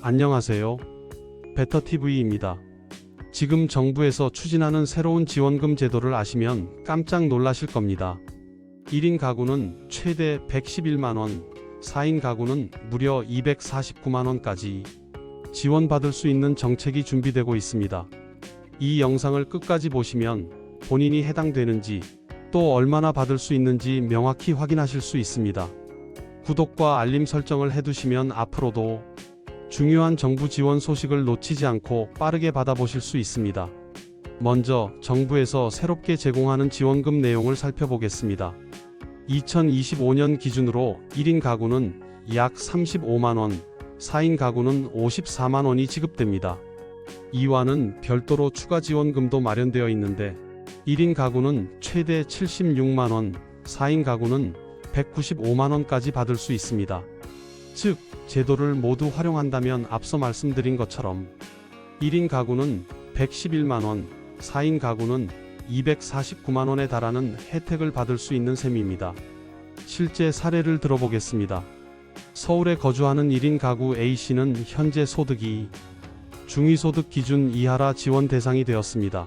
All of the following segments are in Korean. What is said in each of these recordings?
안녕하세요. 베터TV입니다. 지금 정부에서 추진하는 새로운 지원금 제도를 아시면 깜짝 놀라실 겁니다. 1인 가구는 최대 111만원, 4인 가구는 무려 249만원까지 지원받을 수 있는 정책이 준비되고 있습니다. 이 영상을 끝까지 보시면 본인이 해당되는지 또 얼마나 받을 수 있는지 명확히 확인하실 수 있습니다. 구독과 알림 설정을 해두시면 앞으로도 중요한 정부 지원 소식을 놓치지 않고 빠르게 받아보실 수 있습니다. 먼저 정부에서 새롭게 제공하는 지원금 내용을 살펴보겠습니다. 2025년 기준으로 1인 가구는 약 35만원, 4인 가구는 54만원이 지급됩니다. 이와는 별도로 추가 지원금도 마련되어 있는데 1인 가구는 최대 76만원, 4인 가구는 195만원까지 받을 수 있습니다. 즉, 제도를 모두 활용한다면 앞서 말씀드린 것처럼 1인 가구는 111만원, 4인 가구는 249만원에 달하는 혜택을 받을 수 있는 셈입니다. 실제 사례를 들어보겠습니다. 서울에 거주하는 1인 가구 A씨는 현재 소득이 중위소득 기준 이하라 지원 대상이 되었습니다.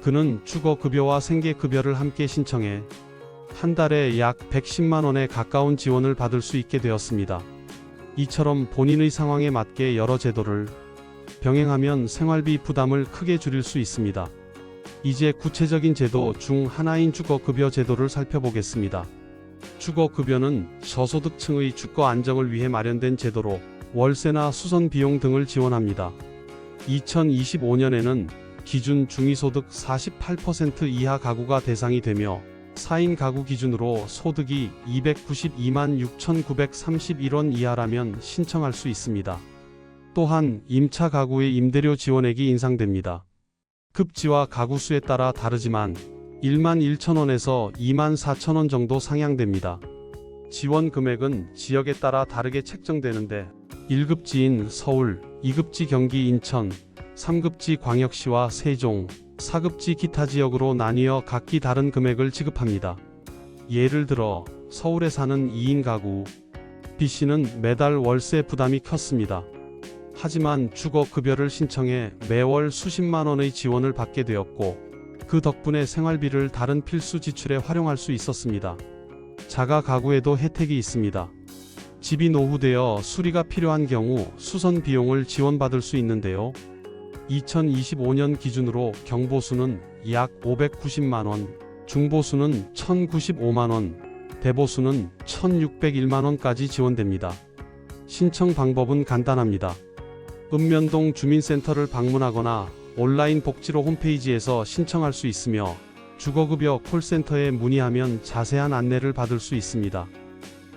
그는 주거급여와 생계급여를 함께 신청해 한 달에 약 110만원에 가까운 지원을 받을 수 있게 되었습니다. 이처럼 본인의 상황에 맞게 여러 제도를 병행하면 생활비 부담을 크게 줄일 수 있습니다. 이제 구체적인 제도 중 하나인 주거급여 제도를 살펴보겠습니다. 주거급여는 저소득층의 주거 안정을 위해 마련된 제도로 월세나 수선 비용 등을 지원합니다. 2025년에는 기준 중위소득 48% 이하 가구가 대상이 되며 4인 가구 기준으로 소득이 292만 6,931원 이하라면 신청할 수 있습니다. 또한 임차 가구의 임대료 지원액이 인상됩니다. 급지와 가구 수에 따라 다르지만 1만 1천원에서 2만 4천원 정도 상향됩니다. 지원 금액은 지역에 따라 다르게 책정되는데 1급지인 서울, 2급지 경기 인천, 3급지 광역시와 세종, 4급지 기타 지역으로 나뉘어 각기 다른 금액을 지급합니다. 예를 들어 서울에 사는 2인 가구 B씨는 매달 월세 부담이 컸습니다. 하지만 주거급여를 신청해 매월 수십만원의 지원을 받게 되었고 그 덕분에 생활비를 다른 필수 지출에 활용할 수 있었습니다. 자가 가구에도 혜택이 있습니다. 집이 노후되어 수리가 필요한 경우 수선 비용을 지원받을 수 있는데요. 2025년 기준으로 경보수는 약 590만원, 중보수는 1095만원, 대보수는 1601만원까지 지원됩니다. 신청 방법은 간단합니다. 읍면동 주민센터를 방문하거나 온라인 복지로 홈페이지에서 신청할 수 있으며 주거급여 콜센터에 문의하면 자세한 안내를 받을 수 있습니다.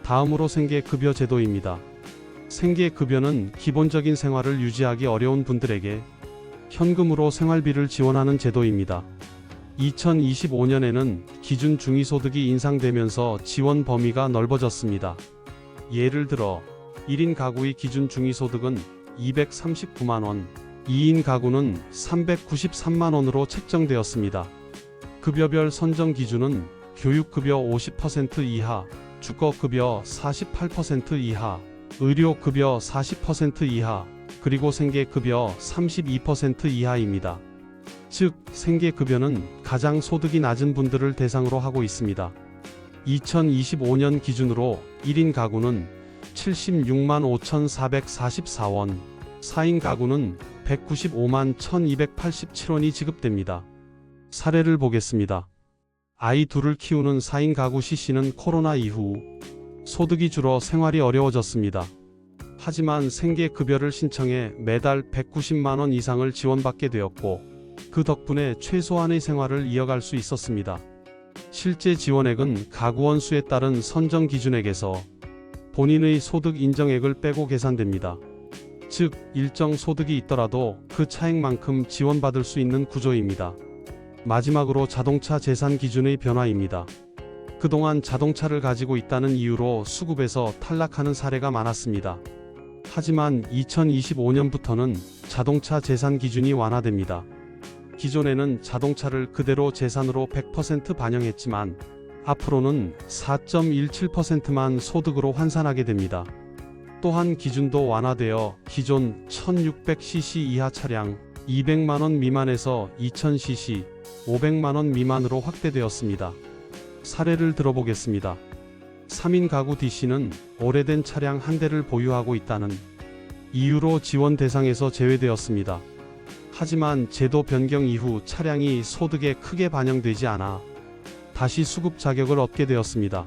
다음으로 생계급여 제도입니다. 생계급여는 기본적인 생활을 유지하기 어려운 분들에게 현금으로 생활비를 지원하는 제도입니다. 2025년에는 기준 중위소득이 인상되면서 지원 범위가 넓어졌습니다. 예를 들어 1인 가구의 기준 중위소득은 239만원, 2인 가구는 393만원으로 책정되었습니다. 급여별 선정 기준은 교육급여 50% 이하, 주거급여 48% 이하, 의료급여 40% 이하, 그리고 생계급여 32% 이하입니다. 즉, 생계급여는 가장 소득이 낮은 분들을 대상으로 하고 있습니다. 2025년 기준으로 1인 가구는 76만 5,444원, 4인 가구는 195만 1,287원이 지급됩니다. 사례를 보겠습니다. 아이 둘을 키우는 4인 가구 C씨는 코로나 이후 소득이 줄어 생활이 어려워졌습니다. 하지만 생계급여를 신청해 매달 190만원 이상을 지원받게 되었고 그 덕분에 최소한의 생활을 이어갈 수 있었습니다. 실제 지원액은 가구원 수에 따른 선정 기준액에서 본인의 소득 인정액을 빼고 계산됩니다. 즉, 일정 소득이 있더라도 그 차액만큼 지원받을 수 있는 구조입니다. 마지막으로 자동차 재산 기준의 변화입니다. 그동안 자동차를 가지고 있다는 이유로 수급에서 탈락하는 사례가 많았습니다. 하지만 2025년부터는 자동차 재산 기준이 완화됩니다. 기존에는 자동차를 그대로 재산으로 100% 반영했지만 앞으로는 4.17%만 소득으로 환산하게 됩니다. 또한 기준도 완화되어 기존 1600cc 이하 차량 200만원 미만에서 2000cc, 500만원 미만으로 확대되었습니다. 사례를 들어보겠습니다. 3인 가구 D씨는 오래된 차량 한 대를 보유하고 있다는 이유로 지원 대상에서 제외되었습니다. 하지만 제도 변경 이후 차량이 소득에 크게 반영되지 않아 다시 수급 자격을 얻게 되었습니다.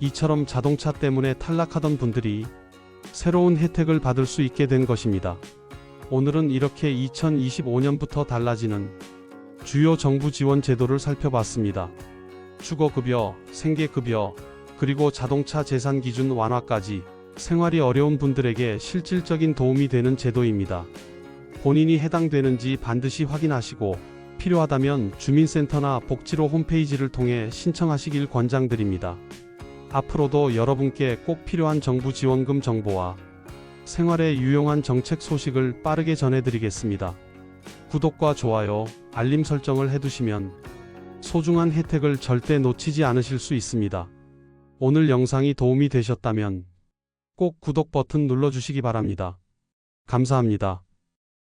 이처럼 자동차 때문에 탈락하던 분들이 새로운 혜택을 받을 수 있게 된 것입니다. 오늘은 이렇게 2025년부터 달라지는 주요 정부 지원 제도를 살펴봤습니다. 주거급여, 생계급여, 그리고 자동차 재산 기준 완화까지 생활이 어려운 분들에게 실질적인 도움이 되는 제도입니다. 본인이 해당되는지 반드시 확인하시고 필요하다면 주민센터나 복지로 홈페이지를 통해 신청하시길 권장드립니다. 앞으로도 여러분께 꼭 필요한 정부 지원금 정보와 생활에 유용한 정책 소식을 빠르게 전해드리겠습니다. 구독과 좋아요, 알림 설정을 해두시면 소중한 혜택을 절대 놓치지 않으실 수 있습니다. 오늘 영상이 도움이 되셨다면 꼭 구독 버튼 눌러주시기 바랍니다. 감사합니다.